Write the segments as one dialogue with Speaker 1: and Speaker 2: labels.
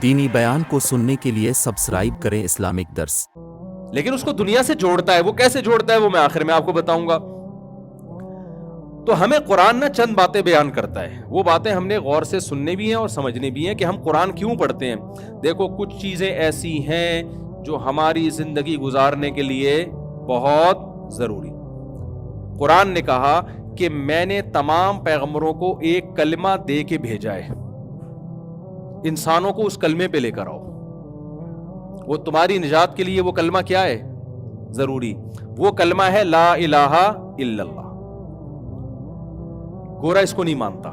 Speaker 1: دینی بیان کو سننے کے لیے سبسکرائب کریں اسلامک درس۔
Speaker 2: لیکن اس کو دنیا سے جوڑتا ہے، وہ کیسے جوڑتا ہے وہ میں آخر میں آپ کو بتاؤں گا۔ تو ہمیں قرآن نہ چند باتیں بیان کرتا ہے، وہ باتیں ہم نے غور سے سننے بھی ہیں اور سمجھنے بھی ہیں کہ ہم قرآن کیوں پڑھتے ہیں۔ دیکھو کچھ چیزیں ایسی ہیں جو ہماری زندگی گزارنے کے لیے بہت ضروری۔ قرآن نے کہا کہ میں نے تمام پیغمبروں کو ایک کلمہ دے کے بھیجا ہے، انسانوں کو اس کلمے پہ لے کر آؤ، وہ تمہاری نجات کے لیے وہ کلمہ کیا ہے؟ ضروری۔ وہ کلمہ ہے لا الہ الا اللہ۔ گورا اس کو نہیں مانتا۔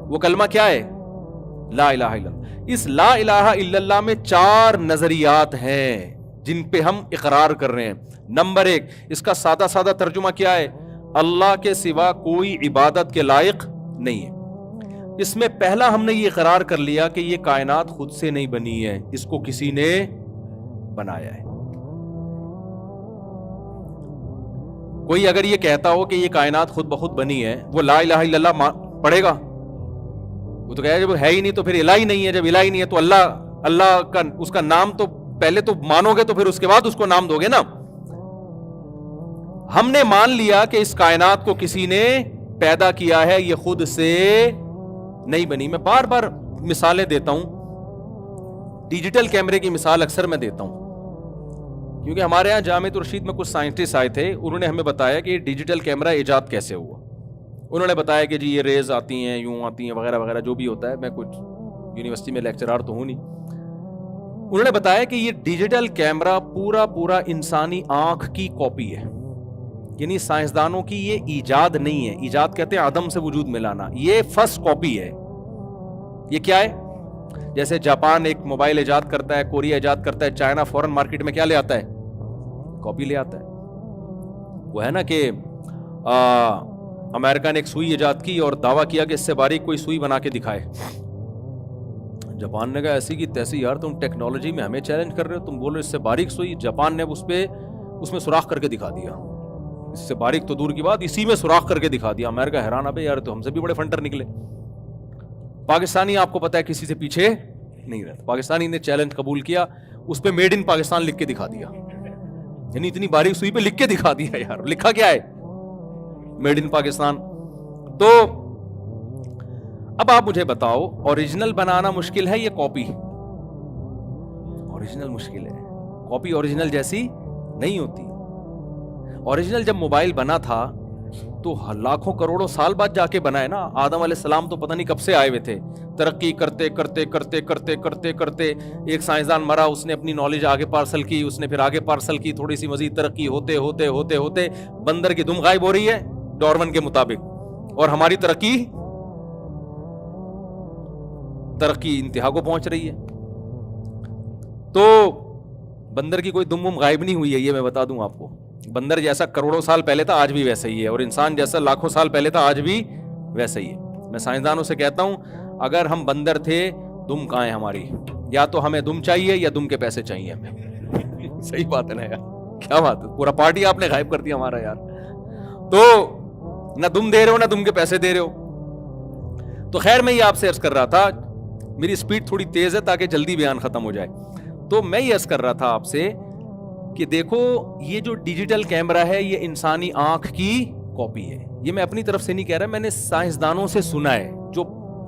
Speaker 2: وہ کلمہ کیا ہے؟ لا الہ الا اللہ۔ اس لا الہ الا اللہ میں 4 نظریات ہیں جن پہ ہم اقرار کر رہے ہیں۔ نمبر 1، اس کا سادہ سادہ ترجمہ کیا ہے؟ اللہ کے سوا کوئی عبادت کے لائق نہیں ہے۔ اس میں پہلا ہم نے یہ اقرار کر لیا کہ یہ کائنات خود سے نہیں بنی ہے، اس کو کسی نے بنایا ہے۔ کوئی اگر یہ کہتا ہو کہ یہ کائنات خود بخود بنی ہے، وہ لا الہ الا اللہ پڑھے گا؟ وہ تو کہے جب ہے ہی نہیں تو پھر الہ ہی نہیں ہے، جب الہ ہی نہیں ہے تو اللہ کا اس کا نام تو پہلے تو مانو گے تو پھر اس کے بعد اس کو نام دو گے نا۔ ہم نے مان لیا کہ اس کائنات کو کسی نے پیدا کیا ہے، یہ خود سے نہیں بنی۔ میں بار بار مثالیں دیتا ہوں، ڈیجیٹل کیمرے کی مثال اکثر میں دیتا ہوں کیونکہ ہمارے ہاں جامعہ رشید میں کچھ سائنٹسٹ آئے تھے، انہوں نے ہمیں بتایا کہ یہ ڈیجیٹل کیمرہ ایجاد کیسے ہوا۔ انہوں نے بتایا کہ جی یہ ریز آتی ہیں، یوں آتی ہیں، وغیرہ وغیرہ جو بھی ہوتا ہے۔ میں کچھ یونیورسٹی میں لیکچرار تو ہوں نہیں۔ انہوں نے بتایا کہ یہ ڈیجیٹل کیمرہ پورا انسانی آنکھ کی کاپی ہے، یعنی سائنسدانوں کی یہ ایجاد نہیں ہے۔ ایجاد کہتے ہیں عدم سے وجود میں لانا، یہ فرسٹ کاپی ہے۔ یہ کیا ہے؟ جیسے جاپان ایک موبائل ایجاد کرتا ہے، کوریا ایجاد کرتا ہے، چائنا فورن مارکیٹ میں کیا لے آتا ہے؟ کاپی لے آتا ہے۔ وہ ہے نا کہ امریکہ نے ایک سوئی ایجاد کی اور دعویٰ کیا کہ اس سے باریک کوئی سوئی بنا کے دکھائے۔ جاپان نے کہا ایسی کی تیسی، یار تم ٹیکنالوجی میں ہمیں چیلنج کر رہے ہو، تم بول رہے ہو اس سے باریک سوئی۔ جاپان نے اس میں سوراخ کر کے دکھا دیا، اس سے باریک تو دور کی بات، اسی میں سوراخ کر کے دکھا دیا۔ امریکہ حیران، ابے یار تو ہم سے بھی بڑے فنٹر نکلے۔ پاکستانی آپ کو پتا ہے کسی سے پیچھے نہیں رہتا، پاکستانی نے چیلنج قبول کیا، اس پہ میڈ ان پاکستان لکھ کے دکھا دیا، یعنی اتنی باریک سوئی پہ لکھ کے دکھا دیا۔ یار لکھا کیا ہے؟ Made in Pakistan. تو اب آپ مجھے بتاؤ، اوریجنل بنانا مشکل ہے یا کاپی؟ اوریجنل مشکل ہے، کاپی اوریجنل جیسی نہیں ہوتی۔ اوریجنل جب موبائل بنا تھا تو لاکھوں کروڑوں سال بعد جا کے بنا ہے نا۔ آدم علیہ السلام تو پتہ نہیں کب سے آئے ہوئے تھے، ترقی کرتے کرتے کرتے کرتے کرتے کرتے ایک سائنسدان مرا، اس نے اپنی نالج آگے پارسل کی، اس نے پھر آگے پارسل کی، تھوڑی سی مزید ترقی ہوتے ہوتے ہوتے ہوتے بندر کی دم غائب ہو رہی ہے ڈارون کے مطابق، اور ہماری ترقی انتہا کو پہنچ رہی ہے۔ تو بندر کی کوئی دم غائب نہیں ہوئی ہے، یہ میں بتا دوں آپ کو۔ بندر جیسا کروڑوں سال پہلے تھا آج بھی ویسا ہی ہے، اور انسان جیسا لاکھوں سال پہلے تھا آج بھی ویسا ہی ہے۔ میں سائنسدانوں سے کہتا ہوں اگر ہم بندر تھے، دم کہاں ہے ہماری؟ یا تو ہمیں دم چاہیے یا دم کے پیسے چاہیے ہمیں۔ صحیح بات ہے نا یار، کیا بات ہے، پورا پارٹی آپ نے غائب کر دیا ہمارا یار۔ تو نہ دم دے رہے ہو نہ دم کے پیسے دے رہے ہو۔ تو خیر میں یہ آپ سے عرض کر رہا تھا، میری سپیڈ تھوڑی تیز ہے تاکہ جلدی بیان ختم ہو جائے۔ تو میں یہ عرض کر رہا تھا آپ سے کہ دیکھو یہ جو ڈیجیٹل کیمرہ ہے یہ انسانی آنکھ کی کاپی ہے۔ یہ میں اپنی طرف سے نہیں کہہ رہا، میں نے سائنسدانوں سے سنا ہے، جو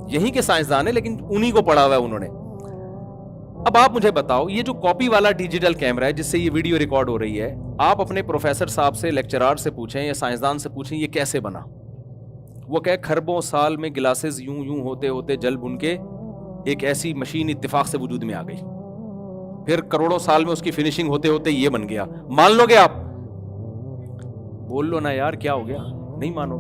Speaker 2: یہیں کے سائنسدان ہیں لیکن انہی کو پڑھا ہوا ہے انہوں نے۔ اب آپ مجھے بتاؤ، یہ جو کاپی والا ڈیجیٹل کیمرہ ہے جس سے یہ ویڈیو ریکارڈ ہو رہی ہے، آپ اپنے پروفیسر صاحب سے، لیکچرار سے پوچھیں یا سائنسدان سے پوچھیں یہ کیسے بنا۔ وہ کہے خربوں سال میں گلاسز یوں ہوتے ہوتے جل بن کے ایک ایسی مشین اتفاق سے وجود میں آ گئی، پھر کروڑوں سال میں اس کی فنیشنگ ہوتے ہوتے یہ بن گیا۔ مان لو گے آپ؟ بول لو نا یار کیا ہو گیا، نہیں مانو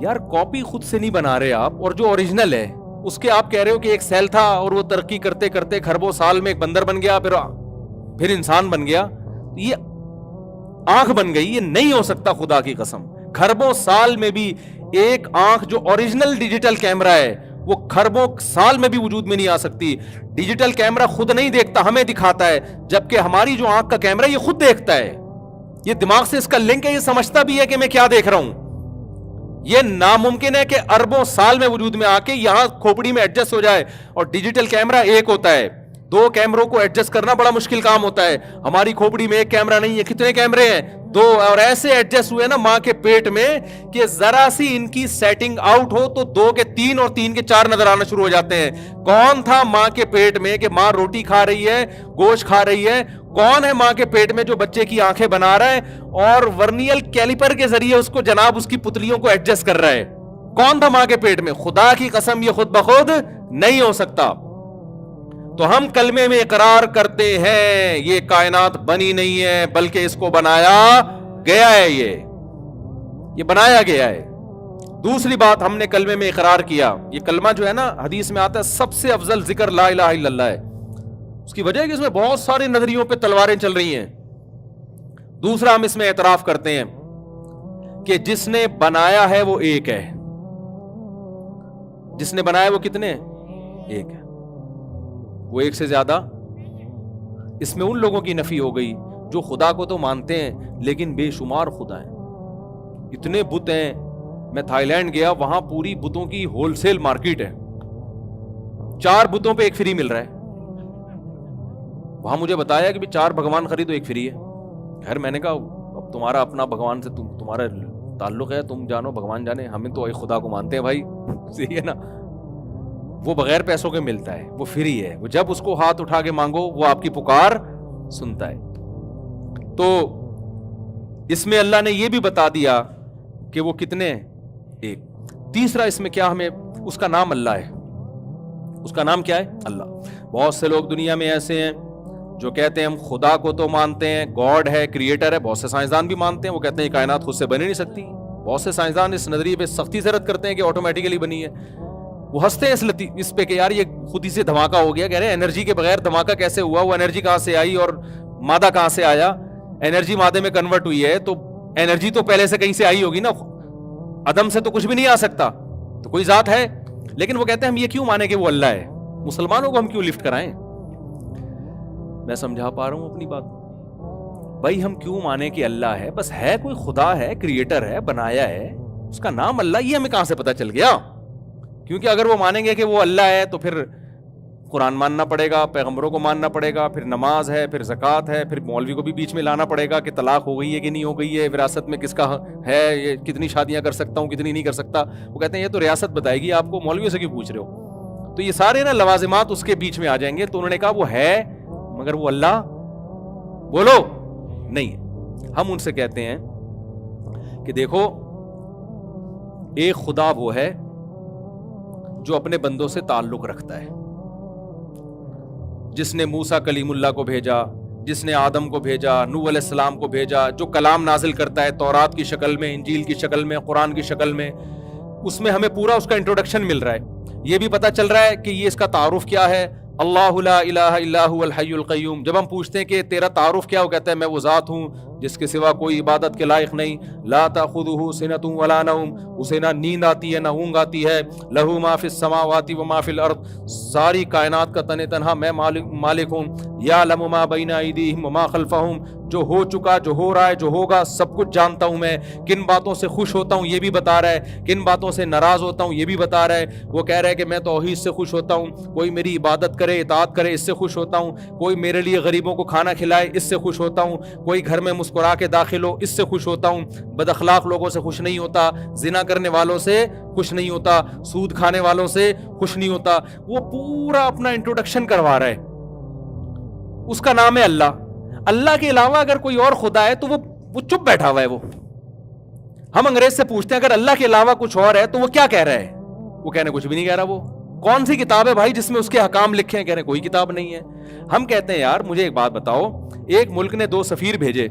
Speaker 2: یار۔ کاپی خود سے نہیں بنا رہے آپ، اور جو اوریجنل ہے اس کے آپ کہہ رہے ہو کہ ایک سیل تھا اور وہ ترقی کرتے کرتے خربوں سال میں ایک بندر بن گیا، پھر انسان بن گیا، یہ آنکھ بن گئی۔ یہ نہیں ہو سکتا، خدا کی قسم۔ خربوں سال میں بھی ایک آنکھ جو اوریجنل ڈیجیٹل کیمرہ ہے وہ خربوں سال میں بھی وجود میں نہیں آ سکتی۔ ڈیجیٹل کیمرہ خود نہیں دیکھتا، ہمیں دکھاتا ہے، جبکہ ہماری جو آنکھ کا کیمرہ یہ خود دیکھتا ہے، یہ دماغ سے اس کا لنک ہے، یہ سمجھتا بھی ہے کہ میں کیا دیکھ رہا ہوں۔ یہ ناممکن ہے کہ اربوں سال میں وجود میں آ کے یہاں کھوپڑی میں ایڈجسٹ ہو جائے. اور ڈیجیٹل کیمرہ ایک ہوتا ہے, 2 کیمروں کو ایڈجسٹ کرنا بڑا مشکل کام ہوتا ہے. ہماری کھوپڑی میں ایک کیمرہ نہیں ہے, کتنے کیمرے ہیں؟ 2. اور ایسے ایڈجسٹ ہوئے نا ماں کے پیٹ میں کہ ذرا سی ان کی سیٹنگ آؤٹ ہو تو 2 کے 3 اور 3 کے 4 نظر آنا شروع ہو جاتے ہیں. کون تھا ماں کے پیٹ میں کہ ماں روٹی کھا رہی ہے, گوشت کھا رہی ہے؟ کون ہے ماں کے پیٹ میں جو بچے کی آنکھیں بنا رہا ہے اور ورنیل کیلیپر کے ذریعے اس کو جناب اس کی پتلیوں کو ایڈجسٹ کر رہا ہے؟ کون تھا ماں کے پیٹ میں؟ خدا کی قسم یہ خود بخود نہیں ہو سکتا. تو ہم کلمے میں اقرار کرتے ہیں یہ کائنات بنی نہیں ہے بلکہ اس کو بنایا گیا ہے. یہ بنایا گیا ہے. دوسری بات ہم نے کلمے میں اقرار کیا, یہ کلمہ جو ہے نا حدیث میں آتا ہے سب سے افضل ذکر لا الہ الا اللہ ہے. اس کی وجہ ہے کہ اس میں بہت سارے نظریوں پہ تلواریں چل رہی ہیں. دوسرا ہم اس میں اعتراف کرتے ہیں کہ جس نے بنایا ہے وہ ایک ہے. جس نے بنایا وہ کتنے ہیں؟ ایک ہے. وہ ایک سے زیادہ. اس میں ان لوگوں کی نفی ہو گئی جو خدا کو تو مانتے ہیں لیکن بے شمار خدا ہیں. اتنے بت ہیں. میں تھائی لینڈ گیا, وہاں پوری بتوں کی ہول سیل مارکیٹ ہے. 4 بتوں پہ ایک فری مل رہا ہے. وہاں مجھے بتایا کہ 4 بھگوان خریدو ایک فری ہے. خیر میں نے کہا اب تمہارا اپنا بھگوان سے تمہارا تعلق ہے, تم جانو بھگوان جانے, ہمیں تو ایک خدا کو مانتے ہیں بھائی. صحیح ہے نا. وہ بغیر پیسوں کے ملتا ہے, وہ فری ہے. وہ جب اس کو ہاتھ اٹھا کے مانگو وہ آپ کی پکار سنتا ہے. تو اس میں اللہ نے یہ بھی بتا دیا کہ وہ کتنے ہیں؟ ایک. تیسرا اس میں کیا, ہمیں اس کا نام اللہ ہے. اس کا نام کیا ہے؟ اللہ. بہت سے لوگ دنیا میں ایسے ہیں جو کہتے ہیں ہم خدا کو تو مانتے ہیں, گاڈ ہے, کریٹر ہے. بہت سے سائنسدان بھی مانتے ہیں, وہ کہتے ہیں کائنات خود سے بنی نہیں سکتی. بہت سے سائنسدان اس نظریے پہ سختی سے رد کرتے ہیں کہ آٹومیٹیکلی بنی ہے. وہ ہنستے ہیں اس پہ کہ یار یہ خود ہی سے دھماکہ ہو گیا. کہہ رہے ہیں انرجی کے بغیر دھماکہ کیسے ہوا؟ وہ انرجی کہاں سے آئی اور مادہ کہاں سے آیا؟ انرجی مادے میں کنورٹ ہوئی ہے تو انرجی تو پہلے سے کہیں سے آئی ہوگی نا. عدم سے تو کچھ بھی نہیں آ سکتا, تو کوئی ذات ہے. لیکن وہ کہتے ہیں ہم یہ کیوں مانیں کہ وہ اللہ ہے؟ مسلمانوں کو ہم کیوں لفٹ کرائیں؟ میں سمجھا پا رہا ہوں اپنی بات بھائی. ہم کیوں مانیں کہ اللہ ہے؟ بس ہے, کوئی خدا ہے, کریٹر ہے, بنایا ہے, اس کا نام اللہ. یہ ہمیں کہاں سے پتا چل گیا؟ کیونکہ اگر وہ مانیں گے کہ وہ اللہ ہے تو پھر قرآن ماننا پڑے گا, پیغمبروں کو ماننا پڑے گا, پھر نماز ہے, پھر زکوٰۃ ہے, پھر مولوی کو بھی بیچ میں لانا پڑے گا کہ طلاق ہو گئی ہے کہ نہیں ہو گئی ہے, وراثت میں کس کا ہے, یہ کتنی شادیاں کر سکتا ہوں, کتنی نہیں کر سکتا. وہ کہتے ہیں یہ تو ریاست بتائے گی آپ کو, مولویوں سے کیوں پوچھ رہے ہو؟ تو یہ سارے نا لوازمات اس کے بیچ میں آ جائیں گے. تو انہوں نے کہا وہ ہے مگر وہ اللہ بولو نہیں ہے. ہم ان سے کہتے ہیں کہ دیکھو ایک خدا وہ ہے جو اپنے بندوں سے تعلق رکھتا ہے, جس نے موسیٰ کلیم اللہ کو بھیجا, جس نے آدم کو بھیجا, نوح علیہ السلام کو بھیجا, جو کلام نازل کرتا ہے تورات کی شکل میں, انجیل کی شکل میں, قرآن کی شکل میں. اس میں ہمیں پورا اس کا انٹروڈکشن مل رہا ہے. یہ بھی پتا چل رہا ہے کہ یہ اس کا تعارف کیا ہے, اللہ لا الہ الا هو الحی القیوم. جب ہم پوچھتے ہیں کہ تیرا تعارف کیا, وہ کہتا ہے میں وہ ذات ہوں جس کے سوا کوئی عبادت کے لائق نہیں. لا تاخذہ سنۃ ولا نوم, اسے نہ نیند آتی ہے نہ اونگ آتی ہے. لہ ما فی السماوات و ما فی الارض, ساری کائنات کا تن تنہا میں مالک ہوں. یعلم ما بین ایدیہم وما خلفہم, جو ہو چکا, جو ہو رہا ہے, جو ہوگا, سب کچھ جانتا ہوں میں. کن باتوں سے خوش ہوتا ہوں یہ بھی بتا رہا ہے, کن باتوں سے ناراض ہوتا ہوں یہ بھی بتا رہا ہے. وہ کہہ رہا ہے کہ میں توحید سے خوش ہوتا ہوں, کوئی میری عبادت کرے, اطاعت کرے, اس سے خوش ہوتا ہوں. کوئی میرے لیے غریبوں کو کھانا کھلائے, اس سے خوش ہوتا ہوں. کوئی گھر میں مسکرا کے داخل ہو, اس سے خوش ہوتا ہوں. بد اخلاق لوگوں سے خوش نہیں ہوتا, زنا کرنے والوں سے خوش نہیں ہوتا, سود کھانے والوں سے خوش نہیں ہوتا. وہ پورا اپنا انٹروڈکشن کروا رہا ہے. اس کا نام ہے اللہ. اللہ کے علاوہ اگر کوئی اور خدا ہے تو وہ چپ بیٹھا ہوا ہے. ہم انگریز سے پوچھتے ہیں اگر اللہ کے علاوہ کچھ اور ہے تو وہ کیا کہہ رہا ہے؟ وہ کہنے کچھ بھی نہیں کہہ رہا. وہ کون سی کتاب ہے بھائی جس میں اس کے حکام لکھے ہیں؟ کہہ رہے کوئی کتاب نہیں ہے. ہم کہتے ہیں یار مجھے ایک بات بتاؤ, ایک ملک نے 2 سفیر بھیجے,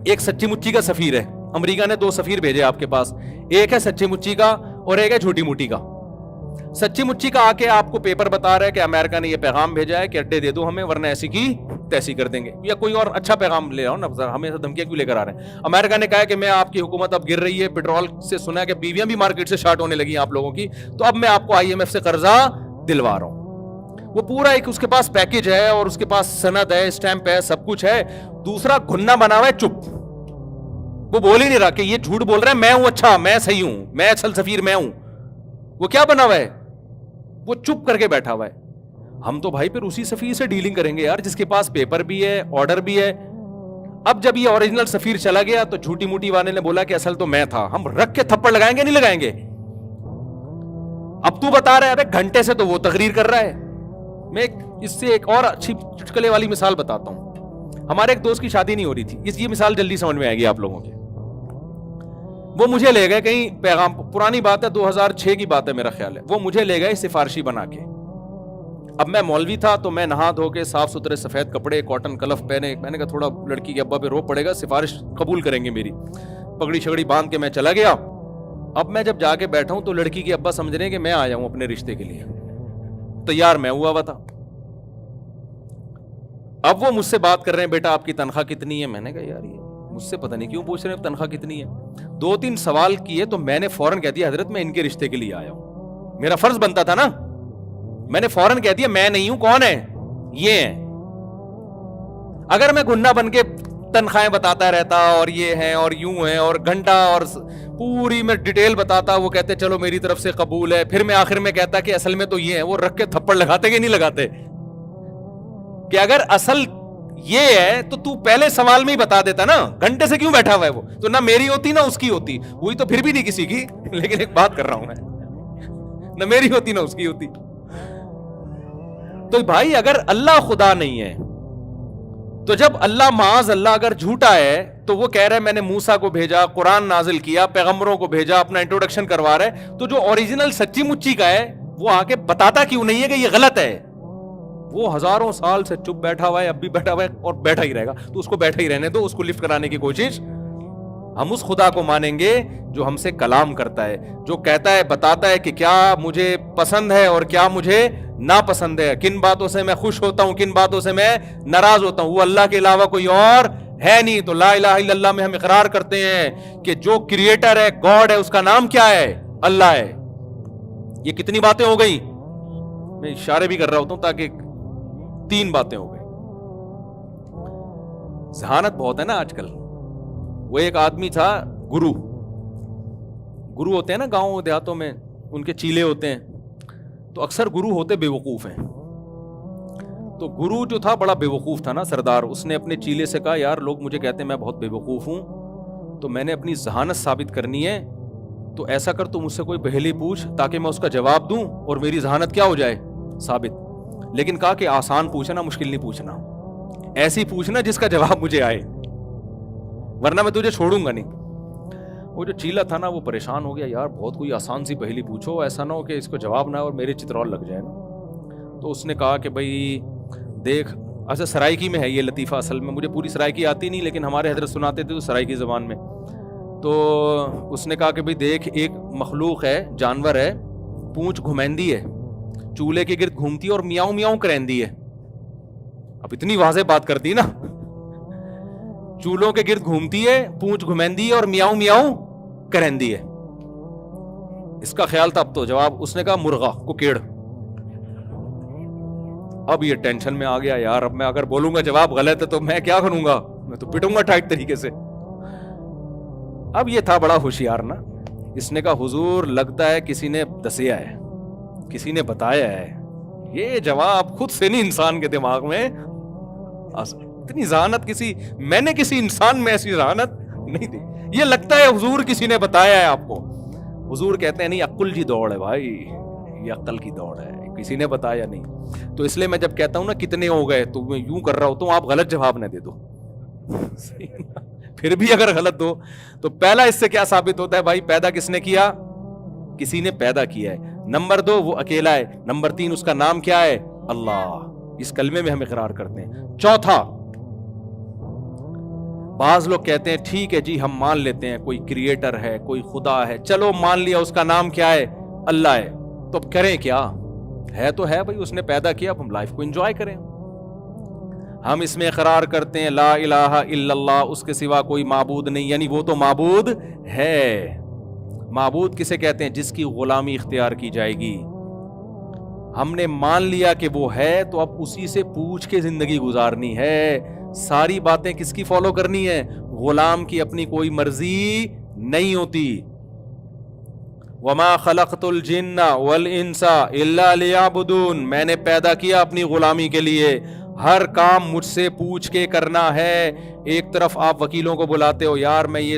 Speaker 2: ایک سچی مچی کا سفیر ہے. امریکہ نے 2 سفیر بھیجے آپ کے پاس, ایک ہے سچی مچی کا اور ایک ہے جھوٹی موٹی کا. سچی مچی کا آ کے آپ کو پیپر بتا رہا ہے کہ امریکہ نے یہ پیغام بھیجا ہے کہ اڈے دے دو ہمیں ورنہ ایسی کی تیسی کر دیں گے, یا کوئی اور اچھا پیغام لے آؤ نا, ہمیں دھمکیاں کیوں لے کر آ رہے ہیں؟ امریکہ نے کہا ہے کہ میں آپ کی حکومت اب گر رہی ہے, پیٹرول سے سنا ہے کہ بیویاں بھی مارکیٹ سے شارٹ ہونے لگی ہیں آپ لوگوں کی, تو اب میں آپ کو IMF سے قرضہ دلوا رہا ہوں. وہ پورا ایک اس کے پاس پیکج ہے اور اس کے پاس سند ہے, اسٹیمپ ہے, سب کچھ ہے. دوسرا گھنا بنا ہوا ہے چپ. وہ بول ہی نہیں رہا کہ یہ جھوٹ بول رہا ہے میں ہوں اچھا، میں صحیح ہوں، میں اصل سفیر میں ہوں. وہ کیا بنا ہوا ہے؟ وہ چپ کر کے بیٹھا ہوا ہے. ہم تو بھائی پھر اسی سفیر سے ڈیلنگ کریں گے یار جس کے پاس پیپر بھی ہے، آرڈر بھی ہے. اب جب یہ اوریجنل سفیر چلا گیا تو جھوٹی موٹی والے نے بولا کہ اصل تو میں تھا. ہم رکھ کے تھپڑ لگائیں گے نہیں لگائیں گے؟ اب تو بتا رہا ہے ابے گھنٹے سے تو وہ تقریر کر رہا ہے. میں اس سے ایک اور اچھی چٹکلے والی مثال بتاتا ہوں. ہمارے ایک دوست کی شادی نہیں ہو رہی تھی. یہ مثال جلدی سمجھ میں آئے گی آپ لوگوں کے. وہ مجھے لے گئے کہیں پیغام، پرانی بات ہے 2006 کی بات ہے میرا خیال ہے. وہ مجھے لے گئے سفارشی بنا کے. اب میں مولوی تھا تو میں نہا دھو کے صاف ستھرے سفید کپڑے کاٹن کلف پہنے. میں نے کہا تھوڑا لڑکی کے ابا پہ رو پڑے گا، سفارش قبول کریں گے میری. پگڑی شگڑی باندھ کے میں چلا گیا. اب میں جب جا کے بیٹھا ہوں تو لڑکی کے ابا سمجھ رہے ہیں کہ میں آیا ہوں اپنے رشتے کے لیے. تیار میں ہوا تھا. اب وہ مجھ سے بات کر رہے ہیں بیٹا آپ کی تنخواہ کتنی ہے. میں نے کہا یار یہ مجھ سے پتہ نہیں کیوں پوچھ رہے ہیں تنخواہ کتنی ہے. 2-3 سوال کیے تو میں نے فوراً کہہ دیا حضرت میں ان کے رشتے کے لیے آیا ہوں. میرا فرض بنتا تھا نا. میں نے فوراً کہہ دیا میں نہیں ہوں، کون ہے یہ ہیں. اگر میں گنڈا بن کے تنخواہیں بتاتا رہتا اور یہ ہیں اور یوں ہیں اور گھنٹہ اور پوری میں ڈیٹیل بتاتا، وہ کہتے چلو میری طرف سے قبول ہے، پھر میں آخر میں کہتا کہ اصل میں تو یہ ہے، وہ رکھ کے تھپڑ لگاتے کہ نہیں لگاتے کہ اگر اصل یہ ہے تو پہلے سوال میں ہی بتا دیتا نا. گھنٹے سے کیوں بیٹھا ہوا ہے وہ؟ تو نہ میری ہوتی نہ اس کی ہوتی. ہوئی تو پھر بھی نہیں کسی کی، لیکن ایک بات کر رہا ہوں میں، نہ میری ہوتی نہ اس کی ہوتی. تو بھائی اگر اللہ خدا نہیں ہے تو جب اللہ معاذ اللہ اگر جھوٹا ہے تو وہ کہہ رہا ہے میں نے موسیٰ کو بھیجا، قرآن نازل کیا، پیغمبروں کو بھیجا، اپنا انٹروڈکشن کروا رہا ہے، تو جو اوریجنل سچی مچی کا ہے وہ آ کے بتاتا کیوں نہیں ہے کہ یہ غلط ہے؟ وہ ہزاروں سال سے چپ بیٹھا ہوا ہے، اب بھی بیٹھا ہوا ہے اور بیٹھا ہی رہے گا. تو اس کو بیٹھا ہی رہنے دو، اس کو لفٹ کرانے کی کوشش. ہم اس خدا کو مانیں گے جو ہم سے کلام کرتا ہے، جو کہتا ہے بتاتا ہے کہ کیا مجھے پسند ہے اور کیا مجھے ناپسند ہے، کن باتوں سے میں خوش ہوتا ہوں، کن باتوں سے میں ناراض ہوتا ہوں. وہ اللہ کے علاوہ کوئی اور ہے نہیں. تو لا الہ الا اللہ میں ہم اقرار کرتے ہیں کہ جو کریٹر ہے، گاڈ ہے، اس کا نام کیا ہے؟ اللہ ہے. یہ کتنی باتیں ہو گئی؟ میں اشارے بھی کر رہا ہوتا ہوں تاکہ 3 باتیں ہو گئی. ذہانت بہت ہے نا آج کل. وہ ایک آدمی تھا گرو ہوتے ہیں نا گاؤں دیہاتوں میں، ان کے چیلے ہوتے ہیں. تو اکثر گرو ہوتے بے وقوف ہیں. تو گرو جو تھا بڑا بے وقوف تھا نا سردار. اس نے اپنے چیلے سے کہا یار لوگ مجھے کہتے ہیں میں بہت بے وقوف ہوں، تو میں نے اپنی ذہانت ثابت کرنی ہے. تو ایسا کر تو مجھ سے کوئی پہلی پوچھ تاکہ میں اس کا جواب دوں اور میری ذہانت کیا ہو جائے؟ ثابت. لیکن کہا کہ آسان پوچھنا، مشکل نہیں پوچھنا. ایسی پوچھنا جس کا جواب مجھے آئے، ورنہ میں تجھے چھوڑوں گا نہیں. وہ جو چیلا تھا نا وہ پریشان ہو گیا، یار بہت کوئی آسان سی پہلی پوچھو، ایسا نہ ہو کہ اس کو جواب نہ اور میرے چترول لگ جائے نا. تو اس نے کہا کہ بھائی دیکھ، اچھا سرائکی میں ہے یہ لطیفہ، اصل میں مجھے پوری سرائکی آتی نہیں لیکن ہمارے حضرت سناتے تھے تو سرائکی زبان میں. تو اس نے کہا کہ بھائی دیکھ، ایک مخلوق ہے، جانور ہے، پونچھ گھمیندی ہے، چولہے کے گرد گھومتی ہے اور میاؤں میاؤں کرندی ہے. اب اتنی واضح بات کر دی نا، چولہوں کے گرد گھومتی ہے، پونچھ گھمیندی ہے اور میاؤں میاؤں کرندی ہے. اس کا خیال تھا. اب تو جواب اس نے کہا مرغا کوکیڑ. اب یہ ٹینشن میں آ گیا، یار اب میں اگر بولوں گا جواب غلط ہے تو میں کیا کروں گا؟ میں تو پٹوں گا ٹائٹ طریقے سے. اب یہ تھا بڑا ہوشیار نا. اس نے کہا حضور لگتا ہے کسی نے دسیا ہے، کسی نے بتایا ہے. یہ جواب خود سے نہیں انسان کے دماغ میں اتنی ذہانت میں نے کسی انسان میں ایسی ذہانت نہیں دی. یہ لگتا ہے حضور کسی نے بتایا ہے آپ کو. حضور کہتے ہیں نہیں، عقل کی دوڑ ہے بھائی، یہ عقل کی دوڑ ہے، کسی نے بتایا نہیں. تو اس لیے میں جب کہتا ہوں نا کتنے ہو گئے تو میں یوں کر رہا ہوتا ہوں آپ غلط جواب نہ دے دو. پھر بھی اگر غلط دو تو پہلا اس سے کیا ثابت ہوتا ہے بھائی؟ پیدا کس نے کیا؟ کسی نے پیدا کیا ہے. نمبر 2 وہ اکیلا ہے. نمبر 3 اس کا نام کیا ہے؟ اللہ. اس کلمے میں ہم اقرار کرتے ہیں. چوتھا، بعض لوگ کہتے ہیں ٹھیک ہے جی ہم مان لیتے ہیں کوئی کریٹر ہے، کوئی خدا ہے، چلو مان لیا، اس کا نام کیا ہے؟ اللہ ہے. تو اب کریں کیا؟ ہے تو ہے بھائی، اس نے پیدا کیا، اب ہم لائف کو انجوائے کریں. ہم اس میں اقرار کرتے ہیں لا الہ الا اللہ، اس کے سوا کوئی معبود نہیں، یعنی وہ تو معبود ہے. معبود کسے کہتے ہیں؟ جس کی غلامی اختیار کی جائے گی. ہم نے مان لیا کہ وہ ہے تو اب اسی سے پوچھ کے زندگی گزارنی ہے. ساری باتیں کس کی فالو کرنی ہے؟ غلام کی اپنی کوئی مرضی نہیں ہوتی. وما خلقت الجن والانس الا لیعبدون, میں نے پیدا کیا اپنی غلامی کے لیے, ہر کام مجھ سے پوچھ کے کرنا ہے. ایک طرف آپ وکیلوں کو بلاتے ہو, یار میں یہ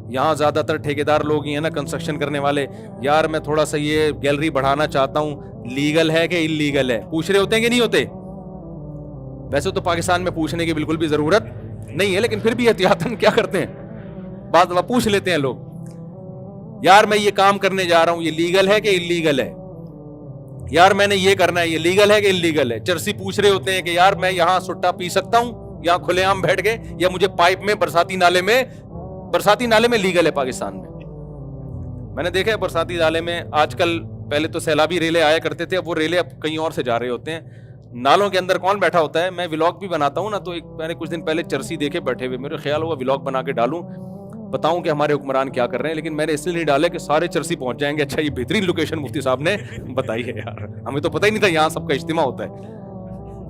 Speaker 2: یہاں زیادہ تر ٹھیکیدار لوگ ہی ہیں نا کنسٹرکشن کرنے والے, یار میں تھوڑا سا یہ گیلری بڑھانا چاہتا ہوں, لیگل ہے کہ انلیگل ہے؟ پوچھ رہے ہوتے ہیں کہ نہیں ہوتے؟ ویسے تو پاکستان میں پوچھنے کی بالکل بھی ضرورت نہیں ہے, لیکن پھر بھی احتیاطاً کیا کرتے ہیں, بعض دفعہ پوچھ لیتے ہیں لوگ, یار میں یہ کام کرنے جا رہا ہوں, یہ لیگل ہے کہ انلیگل ہے؟ یار میں نے یہ کرنا ہے, یہ لیگل ہے کہ انلیگل ہے؟ چرسی پوچھ رہے ہوتے ہیں کہ یار میں یہاں سٹا پی سکتا ہوں یہاں کھلے عام بیٹھ کے, یا مجھے پائپ میں برساتی نالے میں لیگل ہے پاکستان میں؟ میں نے دیکھا ہے برساتی نالے میں آج کل, پہلے تو سیلابی ریلے آیا کرتے تھے, اب وہ ریلے اب کہیں اور سے جا رہے ہوتے ہیں. نالوں کے اندر کون بیٹھا ہوتا ہے؟ میں ولاگ بھی بناتا ہوں نا, تو میں نے کچھ دن پہلے چرسی دیکھے بیٹھے ہوئے, میرے خیال ہوا ولاگ بنا کے ڈالوں, بتاؤں کہ ہمارے حکمران کیا کر رہے ہیں, لیکن میں نے اس لیے نہیں ڈالے کہ سارے چرسی پہنچ جائیں گے. اچھا یہ بہترین لوکیشن مفتی صاحب نے بتائی ہے یار, ہمیں تو پتہ ہی نہیں تھا یہاں سب کا اجتماع ہوتا ہے,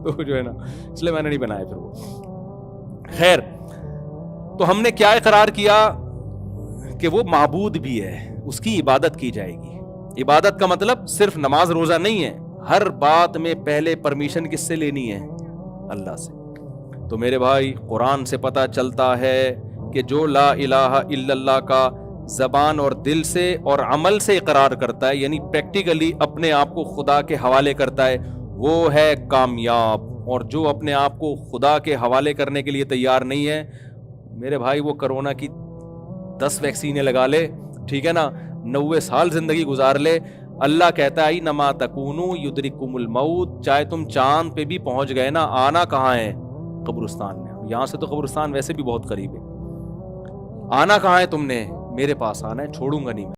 Speaker 2: تو جو ہے نا اس لیے میں نے نہیں بنایا پھر وہ. خیر, تو ہم نے کیا اقرار کیا کہ وہ معبود بھی ہے, اس کی عبادت کی جائے گی. عبادت کا مطلب صرف نماز روزہ نہیں ہے, ہر بات میں پہلے پرمیشن کس سے لینی ہے؟ اللہ سے. تو میرے بھائی قرآن سے پتہ چلتا ہے کہ جو لا الہ الا اللہ کا زبان اور دل سے اور عمل سے اقرار کرتا ہے, یعنی پریکٹیکلی اپنے آپ کو خدا کے حوالے کرتا ہے, وہ ہے کامیاب. اور جو اپنے آپ کو خدا کے حوالے کرنے کے لیے تیار نہیں ہے, میرے بھائی وہ کرونا کی 10 ویکسینیں لگا لے, ٹھیک ہے نا, 90 سال زندگی گزار لے, اللہ کہتا ہے نما تکونوا یدرککم الموت, چاہے تم چاند پہ بھی پہنچ گئے نا, آنا کہاں ہے؟ قبرستان میں. یہاں سے تو قبرستان ویسے بھی بہت قریب ہے, آنا کہاں ہے تم نے؟ میرے پاس آنا ہے, چھوڑوں گا نہیں میں.